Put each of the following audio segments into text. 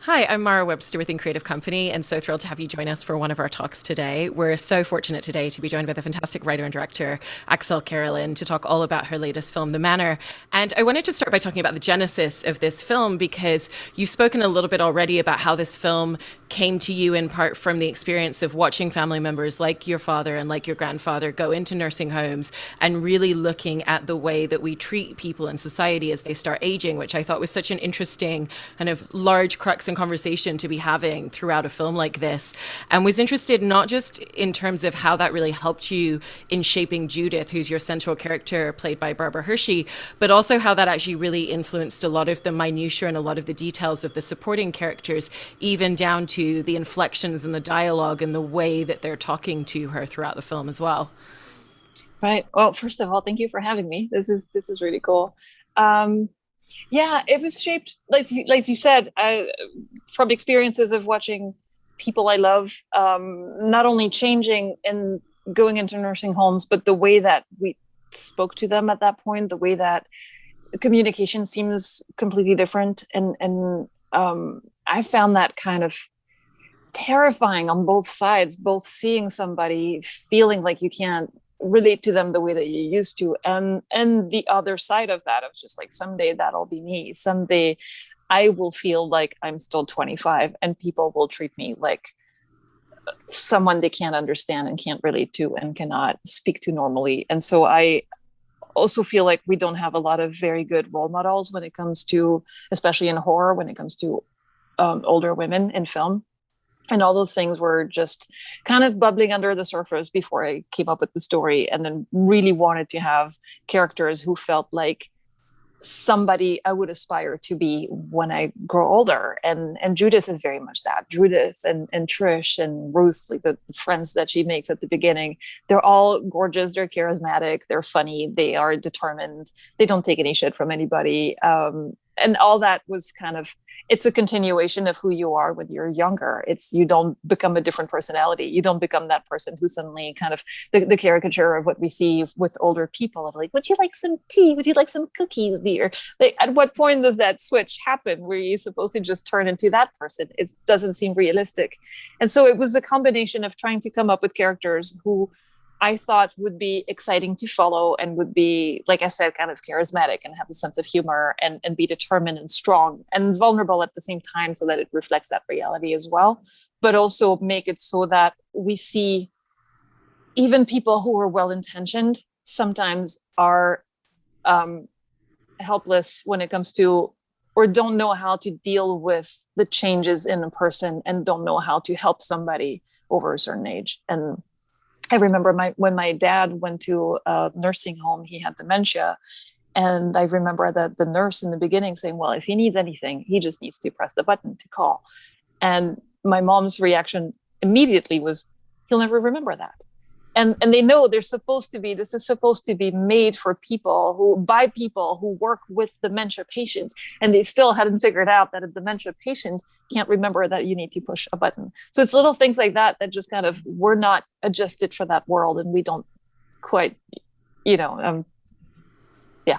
Hi, I'm Mara Webster within Creative Company, and so thrilled to have you join us for one of our talks today. We're so fortunate today to be joined by the fantastic writer and director, Axelle Carolyn, to talk all about her latest film, The Manor. And I wanted to start by talking about the genesis of this film, because you've spoken a little bit already about how this film came to you in part from the experience of watching family members like your father and like your grandfather go into nursing homes and really looking at the way that we treat people in society as they start aging, which I thought was such an interesting kind of large crux and conversation to be having throughout a film like this, and was interested not just in terms of how that really helped you in shaping Judith, who's your central character played by Barbara Hershey, but also how that actually really influenced a lot of the minutiae and a lot of the details of the supporting characters, even down to the inflections and the dialogue and the way that they're talking to her throughout the film as well. Right. Well, first of all, thank you for having me. This is really cool. Um, yeah, it was shaped, like you said, from experiences of watching people I love, not only changing and going into nursing homes, but the way that we spoke to them at that point, the way that communication seems completely different, and I found that kind of terrifying on both sides, both seeing somebody feeling like you can't relate to them the way that you used to, and the other side of that of just like someday that'll be me, someday I will feel like I'm still 25 and people will treat me like someone they can't understand and can't relate to and cannot speak to normally. And so I also feel like we don't have a lot of very good role models when it comes to, especially in horror, when it comes to older women in film. And all those things were just kind of bubbling under the surface before I came up with the story, and then really wanted to have characters who felt like somebody I would aspire to be when I grow older. And Judith is very much that. Judith and Trish and Ruth, like the friends that she makes at the beginning, they're all gorgeous, they're charismatic, they're funny, they are determined, they don't take any shit from anybody. And all that was kind of, it's a continuation of who you are when you're younger. It's, you don't become a different personality, you don't become that person who suddenly kind of the caricature of what we see with older people of like, would you like some tea, would you like some cookies, dear? Like, at what point does that switch happen where you're supposed to just turn into that person? It doesn't seem realistic. And so it was a combination of trying to come up with characters who I thought would be exciting to follow and would be, like I said, kind of charismatic and have a sense of humor, and be determined and strong and vulnerable at the same time, so that it reflects that reality as well. But also make it so that we see even people who are well intentioned sometimes are helpless when it comes to, or don't know how to deal with the changes in a person, and don't know how to help somebody over a certain age. And I remember when my dad went to a nursing home, he had dementia. And I remember that the nurse in the beginning saying, well, if he needs anything, he just needs to press the button to call. And my mom's reaction immediately was, he'll never remember that. And they know they're supposed to be, this is supposed to be made for people who, by people who work with dementia patients, and they still hadn't figured out that a dementia patient can't remember that you need to push a button. So it's little things like that that just kind of, we're not adjusted for that world, and we don't quite, you know, yeah.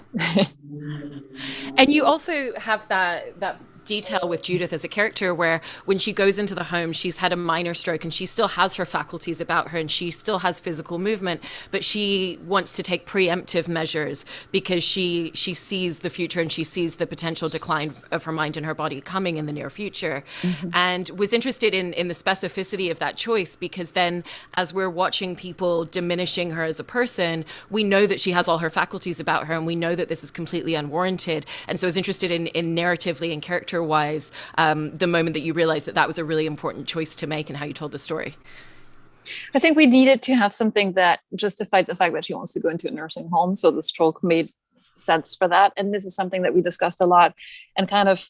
And you also have that detail with Judith as a character where when she goes into the home, she's had a minor stroke and she still has her faculties about her and she still has physical movement, but she wants to take preemptive measures because she sees the future and she sees the potential decline of her mind and her body coming in the near future. Mm-hmm. And was interested in the specificity of that choice, because then as we're watching people diminishing her as a person, we know that she has all her faculties about her and we know that this is completely unwarranted. And so I was interested in narratively and character wise, the moment that you realized that that was a really important choice to make and how you told the story. I think we needed to have something that justified the fact that she wants to go into a nursing home. So the stroke made sense for that. And this is something that we discussed a lot, and kind of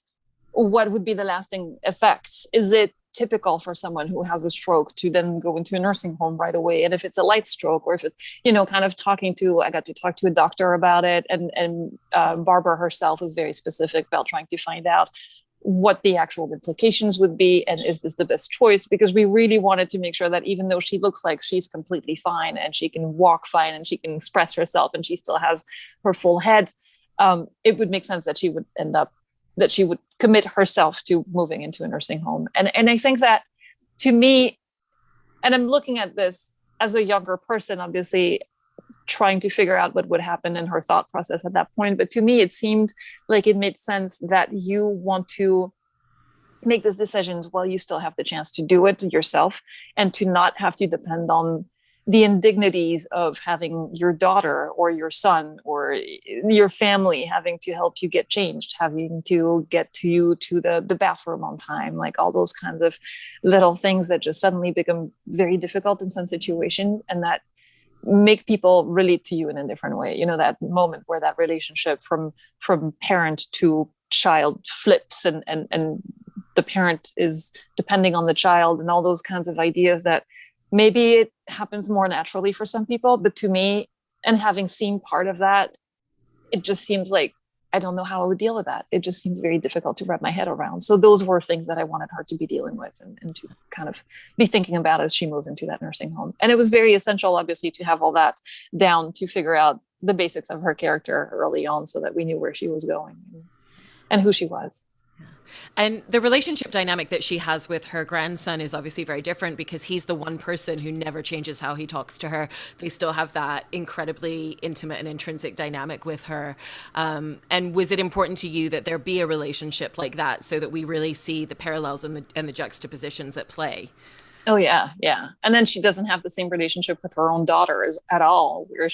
what would be the lasting effects. Is it typical for someone who has a stroke to then go into a nursing home right away? And if it's a light stroke, or if it's, kind of I got to talk to a doctor about it. And Barbara herself was very specific about trying to find out what the actual implications would be, and is this the best choice? Because we really wanted to make sure that even though she looks like she's completely fine and she can walk fine and she can express herself and she still has her full head, it would make sense that she would end up that she would commit herself to moving into a nursing home. And I think that, to me, and I'm looking at this as a younger person, obviously trying to figure out what would happen in her thought process at that point. But to me, it seemed like it made sense that you want to make these decisions while you still have the chance to do it yourself, and to not have to depend on the indignities of having your daughter or your son or your family having to help you get changed, having to get to you to the bathroom on time, like all those kinds of little things that just suddenly become very difficult in some situations, and that make people relate to you in a different way. You know, that moment where that relationship from parent to child flips, and the parent is depending on the child, and all those kinds of ideas that maybe it happens more naturally for some people, but to me, and having seen part of that, it just seems like I don't know how I would deal with that. It just seems very difficult to wrap my head around. So those were things that I wanted her to be dealing with, and to kind of be thinking about as she moves into that nursing home. And it was very essential, obviously, to have all that down, to figure out the basics of her character early on, so that we knew where she was going and who she was. And the relationship dynamic that she has with her grandson is obviously very different, because he's the one person who never changes how he talks to her. They still have that incredibly intimate and intrinsic dynamic with her. And was it important to you that there be a relationship like that, so that we really see the parallels and the juxtapositions at play? Oh yeah, yeah. And then she doesn't have the same relationship with her own daughter at all, where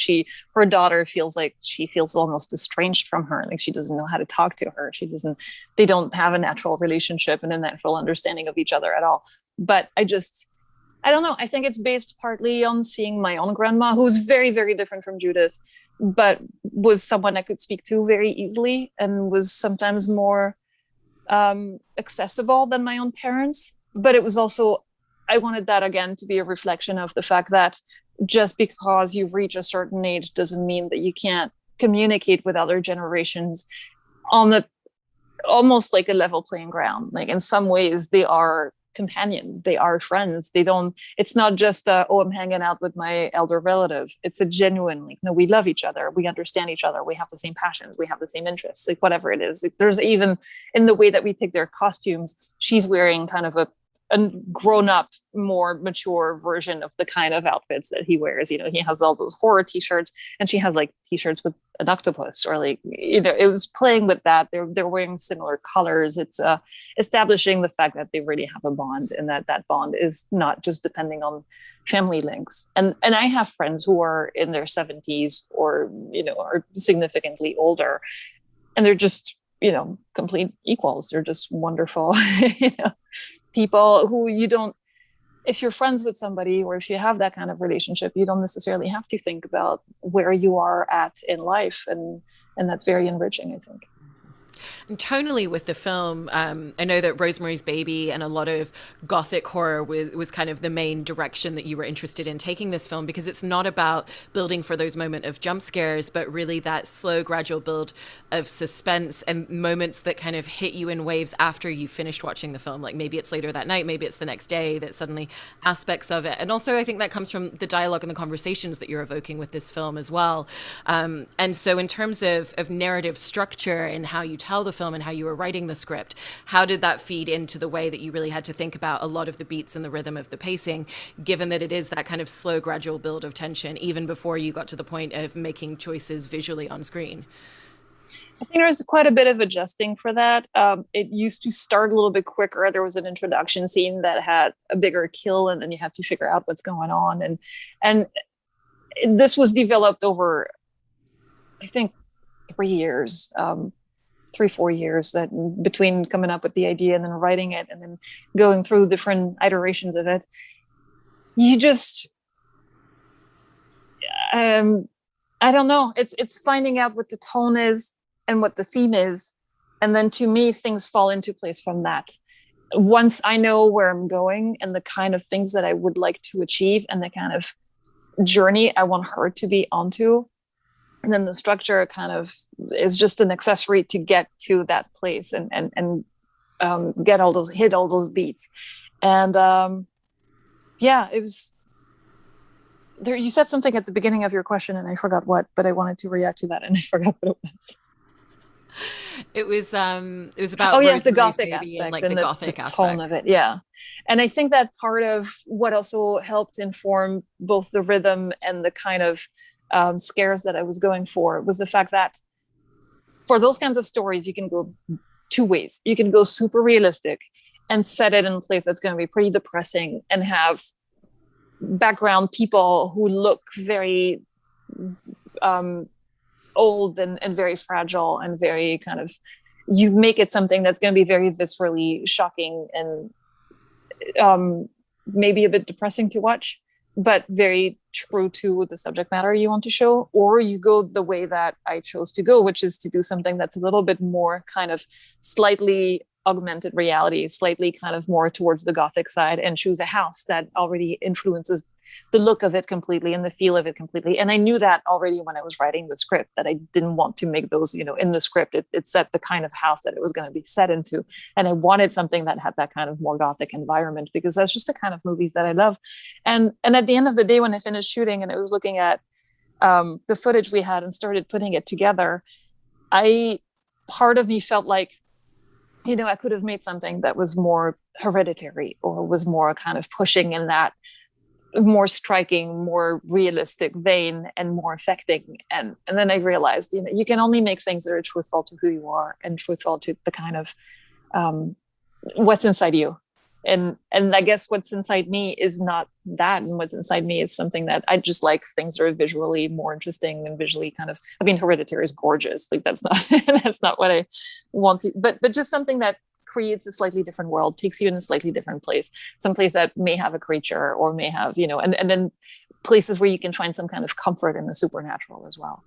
her daughter feels like she feels almost estranged from her, like she doesn't know how to talk to her. They don't have a natural relationship and a natural understanding of each other at all. But I don't know. I think it's based partly on seeing my own grandma, who's very, very different from Judith, but was someone I could speak to very easily, and was sometimes more accessible than my own parents. But it was also, I wanted that again to be a reflection of the fact that just because you reach a certain age doesn't mean that you can't communicate with other generations on the almost like a level playing ground. Like in some ways they are companions, they are friends. It's not just I'm hanging out with my elder relative. It's a genuine, like, no, we love each other, we understand each other, we have the same passions, we have the same interests, like whatever it is. Like, there's even in the way that we pick their costumes, she's wearing kind of a grown-up, more mature version of the kind of outfits that he wears. You know, he has all those horror t-shirts, and she has like t-shirts with an octopus, or like, you know, it was playing with that. They're wearing similar colors. It's establishing the fact that they really have a bond, and that bond is not just depending on family links. And I have friends who are in their 70s, or, you know, are significantly older, and they're just, you know, complete equals. They're just wonderful, you know, people who if you're friends with somebody, or if you have that kind of relationship, you don't necessarily have to think about where you are at in life. And that's very enriching, I think. And tonally with the film, I know that Rosemary's Baby and a lot of gothic horror was kind of the main direction that you were interested in taking this film, because it's not about building for those moments of jump scares, but really that slow, gradual build of suspense and moments that kind of hit you in waves after you finished watching the film. Like maybe it's later that night, maybe it's the next day, that suddenly aspects of it. And also I think that comes from the dialogue and the conversations that you're evoking with this film as well. And so in terms of narrative structure and how you tell the film and how you were writing the script, how did that feed into the way that you really had to think about a lot of the beats and the rhythm of the pacing, given that it is that kind of slow, gradual build of tension, even before you got to the point of making choices visually on screen? I think there's quite a bit of adjusting for that. It used to start a little bit quicker. There was an introduction scene that had a bigger kill, and then you had to figure out what's going on. And this was developed over, I think, 3 years. 3-4 years, that between coming up with the idea and then writing it and then going through different iterations of it. You just, I don't know. It's finding out what the tone is and what the theme is. And then to me, things fall into place from that. Once I know where I'm going and the kind of things that I would like to achieve and the kind of journey I want her to be onto, and then the structure kind of is just an accessory to get to that place and hit all those beats. And yeah, it was there. You said something at the beginning of your question and I forgot what, but I wanted to react to that and I forgot what it was. It was Oh about yes, the Rosemary's Gothic Baby and aspect like the and the Gothic tone aspect. of it. Yeah. And I think that part of what also helped inform both the rhythm and the kind of scares that I was going for was the fact that for those kinds of stories, you can go two ways. You can go super realistic and set it in a place that's going to be pretty depressing and have background people who look very um, old and very fragile and very kind of, you make it something that's going to be very viscerally shocking and maybe a bit depressing to watch, but very true to the subject matter you want to show. Or you go the way that I chose to go, which is to do something that's a little bit more kind of slightly augmented reality, slightly kind of more towards the Gothic side, and choose a house that already influences the look of it completely and the feel of it completely. And I knew that already when I was writing the script, that I didn't want to make those, in the script, it set the kind of house that it was going to be set into. And I wanted something that had that kind of more Gothic environment, because that's just the kind of movies that I love. And at the end of the day, when I finished shooting and I was looking at the footage we had and started putting it together, part of me felt like, I could have made something that was more Hereditary, or was more kind of pushing in that more striking, more realistic vein and more affecting. And then I realized, you can only make things that are truthful to who you are and truthful to the kind of what's inside you. And I guess what's inside me is not that, and what's inside me is something that I just like things that are visually more interesting and visually kind of, I mean, Hereditary is gorgeous. Like that's not that's not what I want to, but just something that creates a slightly different world, takes you in a slightly different place, some place that may have a creature or may have, and then places where you can find some kind of comfort in the supernatural as well.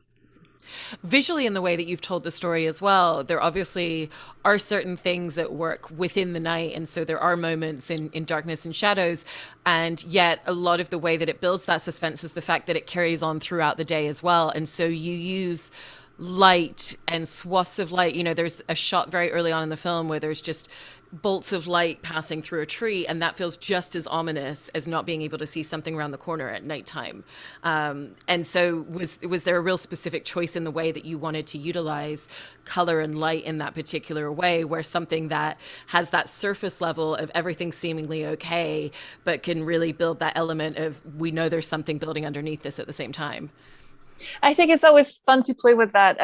Visually, in the way that you've told the story as well, there obviously are certain things that work within the night. And so there are moments in darkness and shadows. And yet a lot of the way that it builds that suspense is the fact that it carries on throughout the day as well. And so you use light and swaths of light. There's a shot very early on in the film where there's just bolts of light passing through a tree, and that feels just as ominous as not being able to see something around the corner at nighttime. And so was there a real specific choice in the way that you wanted to utilize color and light in that particular way, where something that has that surface level of everything seemingly okay, but can really build that element of, we know there's something building underneath this at the same time? I think it's always fun to play with that.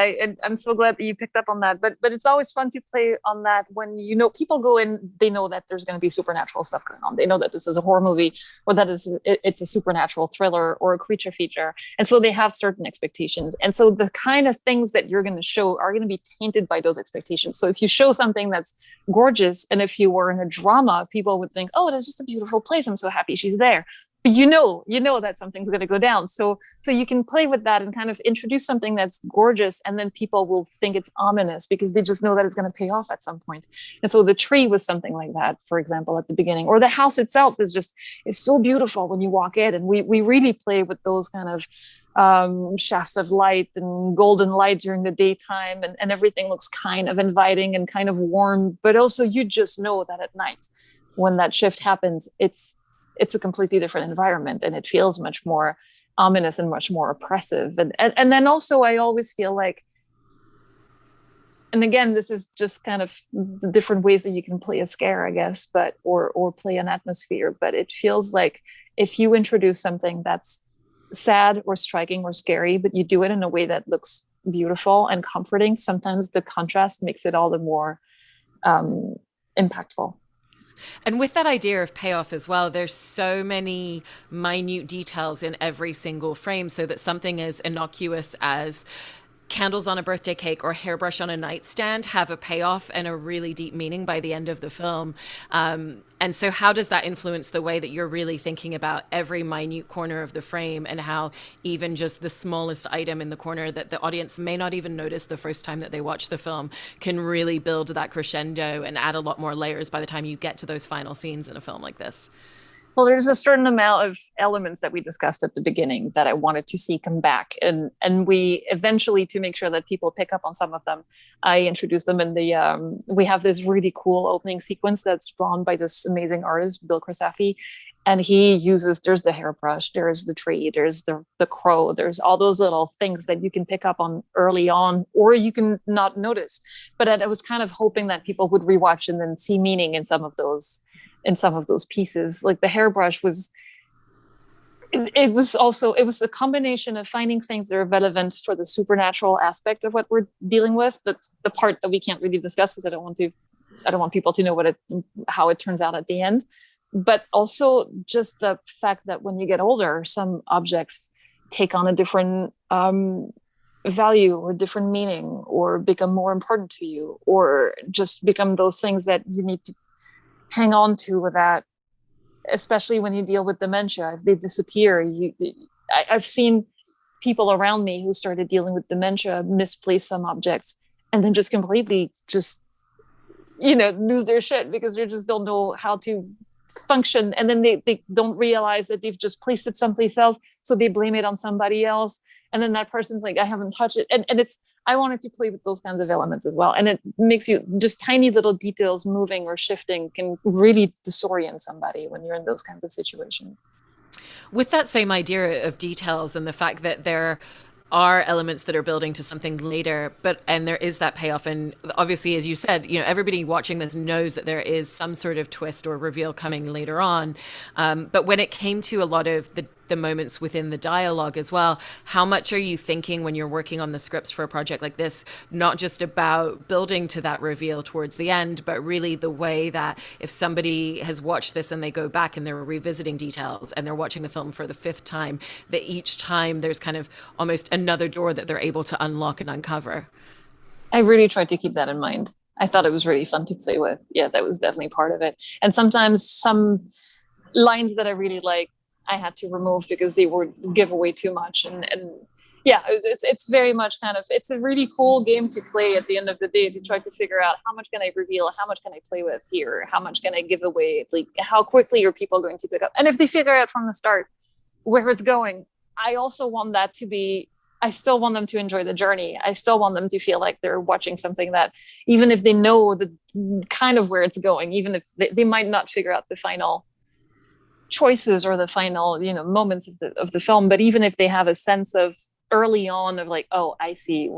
I'm so glad that you picked up on that. But it's always fun to play on that when people go in, they know that there's going to be supernatural stuff going on. They know that this is a horror movie, or that it's a supernatural thriller or a creature feature, and so they have certain expectations. And so the kind of things that you're going to show are going to be tainted by those expectations. So if you show something that's gorgeous, and if you were in a drama, people would think, "Oh, it is just a beautiful place. I'm so happy she's there." But you know that something's going to go down. So you can play with that and kind of introduce something that's gorgeous, and then people will think it's ominous because they just know that it's going to pay off at some point. And so the tree was something like that, for example, at the beginning. Or the house itself is so beautiful when you walk in, and we really play with those kind of shafts of light and golden light during the daytime, and everything looks kind of inviting and kind of warm. But also, you just know that at night, when that shift happens, it's a completely different environment, and it feels much more ominous and much more oppressive. And then also, I always feel like, and again, this is just kind of the different ways that you can play a scare, I guess, but or play an atmosphere. But it feels like if you introduce something that's sad or striking or scary, but you do it in a way that looks beautiful and comforting, sometimes the contrast makes it all the more impactful. And with that idea of payoff as well, there's so many minute details in every single frame, so that something as innocuous as candles on a birthday cake or hairbrush on a nightstand have a payoff and a really deep meaning by the end of the film. And so how does that influence the way that you're really thinking about every minute corner of the frame, and how even just the smallest item in the corner that the audience may not even notice the first time that they watch the film can really build that crescendo and add a lot more layers by the time you get to those final scenes in a film like this? Well, there's a certain amount of elements that we discussed at the beginning that I wanted to see come back, and we eventually, to make sure that people pick up on some of them, I introduced them in the. We have this really cool opening sequence that's drawn by this amazing artist, Bill Crisafi, and he uses, there's the hairbrush, there's the tree, there's the crow, there's all those little things that you can pick up on early on, or you can not notice. But I was kind of hoping that people would rewatch and then see meaning in some of those pieces. Like the hairbrush was, it was a combination of finding things that are relevant for the supernatural aspect of what we're dealing with, the part that we can't really discuss because I don't want people to know how it turns out at the end. But also just the fact that when you get older, some objects take on a different value or different meaning, or become more important to you, or just become those things that you need to hang on to with that, especially when you deal with dementia. If they disappear, I've seen people around me who started dealing with dementia misplace some objects and then just completely lose their shit because they just don't know how to function, and then they don't realize that they've just placed it someplace else, so they blame it on somebody else, and then that person's like, I haven't touched it, and it's, I wanted to play with those kinds of elements as well, and it makes you, just tiny little details moving or shifting can really disorient somebody when you're in those kinds of situations. With that same idea of details and the fact that there are elements that are building to something later, and there is that payoff, and obviously, as you said, everybody watching this knows that there is some sort of twist or reveal coming later on, but when it came to a lot of the moments within the dialogue as well, how much are you thinking when you're working on the scripts for a project like this, not just about building to that reveal towards the end, but really the way that if somebody has watched this and they go back and they're revisiting details and they're watching the film for the fifth time, that each time there's kind of almost another door that they're able to unlock and uncover? I really tried to keep that in mind. I thought it was really fun to play with. Yeah, that was definitely part of it. And sometimes some lines that I really like, I had to remove because they would give away too much. And yeah, it's very much kind of, it's a really cool game to play at the end of the day, to try to figure out how much can I reveal, how much can I play with here, how much can I give away, like how quickly are people going to pick up. And if they figure out from the start where it's going, I also want that to be, I still want them to enjoy the journey. I still want them to feel like they're watching something that, even if they know the kind of where it's going, even if they might not figure out the final choices or the final moments of the film, but even if they have a sense of early on of like, oh, I see,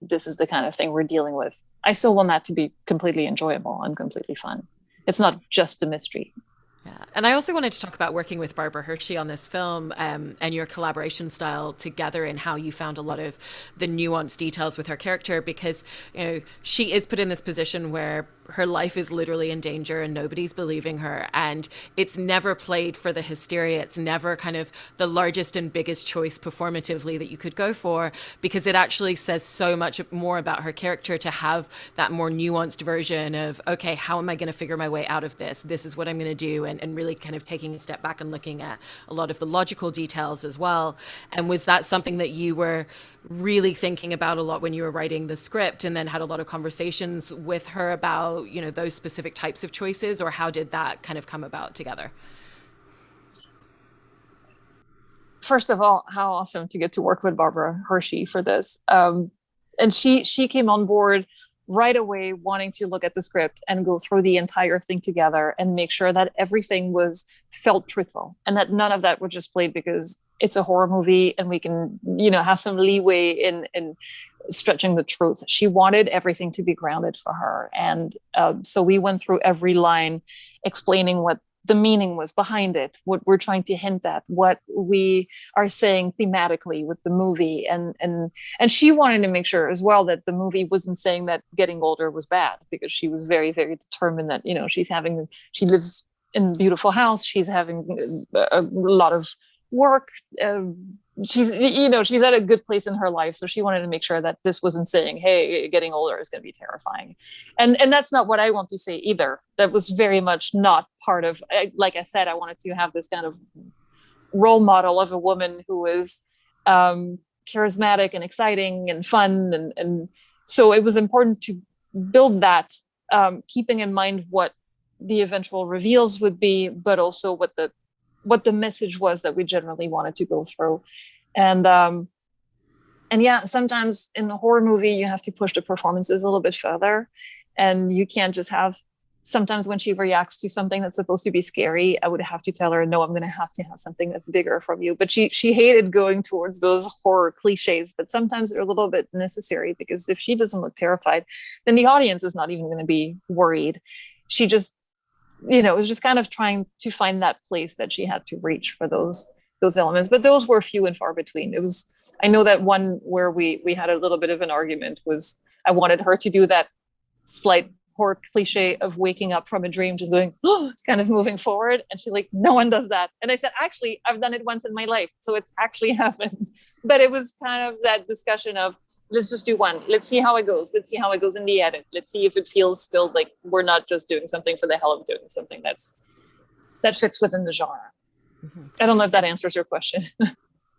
this is the kind of thing we're dealing with, I still want that to be completely enjoyable and completely fun. It's not just a mystery. Yeah. And I also wanted to talk about working with Barbara Hershey on this film, and your collaboration style together, and how you found a lot of the nuanced details with her character, because she is put in this position where her life is literally in danger and nobody's believing her, and it's never played for the hysteria. It's never kind of the largest and biggest choice performatively that you could go for, because it actually says so much more about her character to have that more nuanced version of, okay, how am I going to figure my way out of this? This is what I'm going to do, and really kind of taking a step back and looking at a lot of the logical details as well. And was that something that you were really thinking about a lot when you were writing the script, and then had a lot of conversations with her about those specific types of choices, or how did that kind of come about together? First of all, how awesome to get to work with Barbara Hershey for this. And she came on board right away, wanting to look at the script and go through the entire thing together and make sure that everything felt truthful, and that none of that was just played because it's a horror movie and we can have some leeway in stretching the truth. She wanted everything to be grounded for her, and so we went through every line explaining what the meaning was behind it, what we're trying to hint at, what we are saying thematically with the movie, and she wanted to make sure as well that the movie wasn't saying that getting older was bad, because she was very, very determined that she lives in a beautiful house, she's having a lot of work, she's at a good place in her life, so she wanted to make sure that this wasn't saying, hey, getting older is going to be terrifying, and that's not what I want to say either. That was very much not part of, like I said, I wanted to have this kind of role model of a woman who is charismatic and exciting and fun, and so it was important to build that, keeping in mind what the eventual reveals would be, but also what the what the message was that we generally wanted to go through. And yeah, sometimes in a horror movie, you have to push the performances a little bit further. And you can't just have, sometimes when she reacts to something that's supposed to be scary, I would have to tell her, no, I'm going to have something that's bigger from you. But she hated going towards those horror cliches, but sometimes they're a little bit necessary, because if she doesn't look terrified, then the audience is not even going to be worried. She just, was just kind of trying to find that place that she had to reach for those elements, but those were few and far between. I know that one where we had a little bit of an argument was, I wanted her to do that slight horror cliche of waking up from a dream, just going, oh, kind of moving forward. And she's like, no one does that. And I said, actually, I've done it once in my life. So it actually happens. But it was kind of that discussion of, let's just do one. Let's see how it goes. Let's see how it goes in the edit. Let's see if it feels still like we're not just doing something for the hell of doing something that fits within the genre. Mm-hmm. I don't know if that answers your question.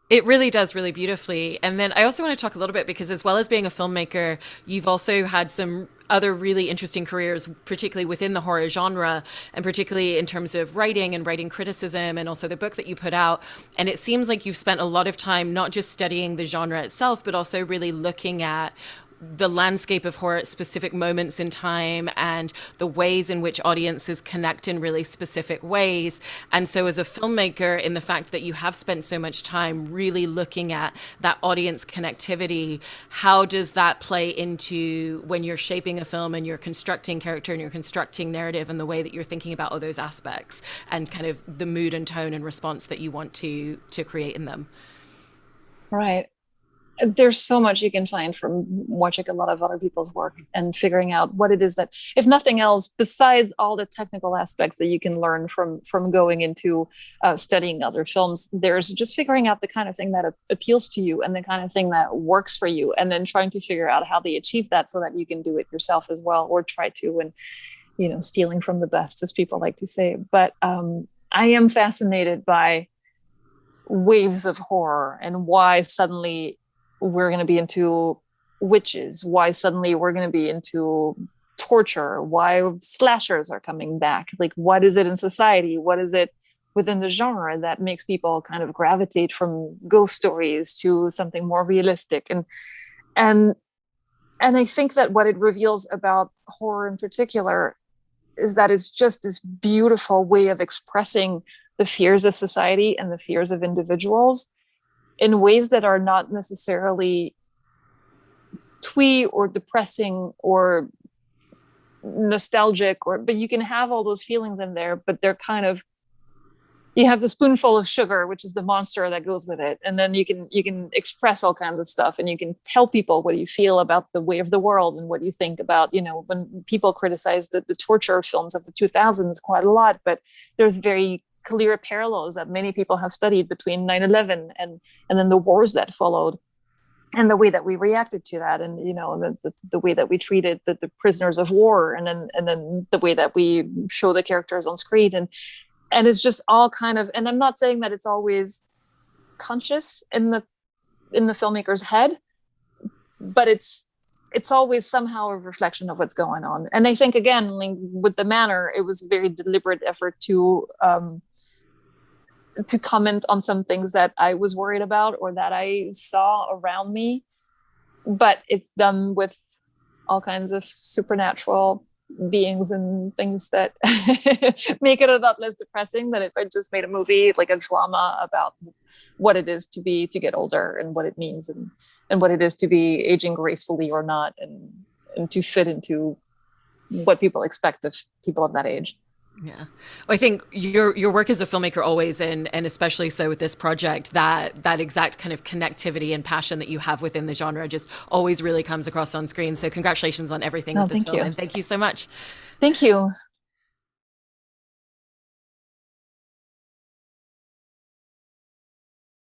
It really does, really beautifully. And then I also want to talk a little bit, because as well as being a filmmaker, you've also had some other really interesting careers, particularly within the horror genre, and particularly in terms of writing and writing criticism, and also the book that you put out. And it seems like you've spent a lot of time not just studying the genre itself, but also really looking at the landscape of horror at specific moments in time and the ways in which audiences connect in really specific ways. And so as a filmmaker, in the fact that you have spent so much time really looking at that audience connectivity, how does that play into when you're shaping a film and you're constructing character and you're constructing narrative, and the way that you're thinking about all those aspects and kind of the mood and tone and response that you want to create in them? Right. There's so much you can find from watching a lot of other people's work and figuring out what it is that, if nothing else, besides all the technical aspects that you can learn from going into studying other films, there's just figuring out the kind of thing that appeals to you and the kind of thing that works for you, and then trying to figure out how they achieve that so that you can do it yourself as well, or try to, and stealing from the best, as people like to say. But I am fascinated by waves of horror and why suddenly we're going to be into witches, why suddenly we're going to be into torture, why slashers are coming back. Like, what is it in society? What is it within the genre that makes people kind of gravitate from ghost stories to something more realistic? And I think that what it reveals about horror in particular is that it's just this beautiful way of expressing the fears of society and the fears of individuals in ways that are not necessarily twee or depressing or nostalgic, but you can have all those feelings in there, but they're kind of, you have the spoonful of sugar, which is the monster that goes with it. And then you can express all kinds of stuff, and you can tell people what you feel about the way of the world and what you think about, when people criticize the torture films of the 2000s quite a lot, but there's very clear parallels that many people have studied between 9/11 and then the wars that followed, and the way that we reacted to that, and the way that we treated the prisoners of war, and then the way that we show the characters on screen, and it's just all kind of, and I'm not saying that it's always conscious in the filmmaker's head, but it's always somehow a reflection of what's going on. And I think, again, like with the Manor, it was a very deliberate effort to comment on some things that I was worried about or that I saw around me, but it's done with all kinds of supernatural beings and things that make it a lot less depressing than if I just made a movie, like a drama about what it is to get older, and what it means, and what it is to be aging gracefully or not, and to fit into what people expect of people of that age. Yeah. Well, I think your work as a filmmaker always, and especially so with this project, that exact kind of connectivity and passion that you have within the genre just always really comes across on screen. So congratulations on everything with this film. And thank you so much. Thank you.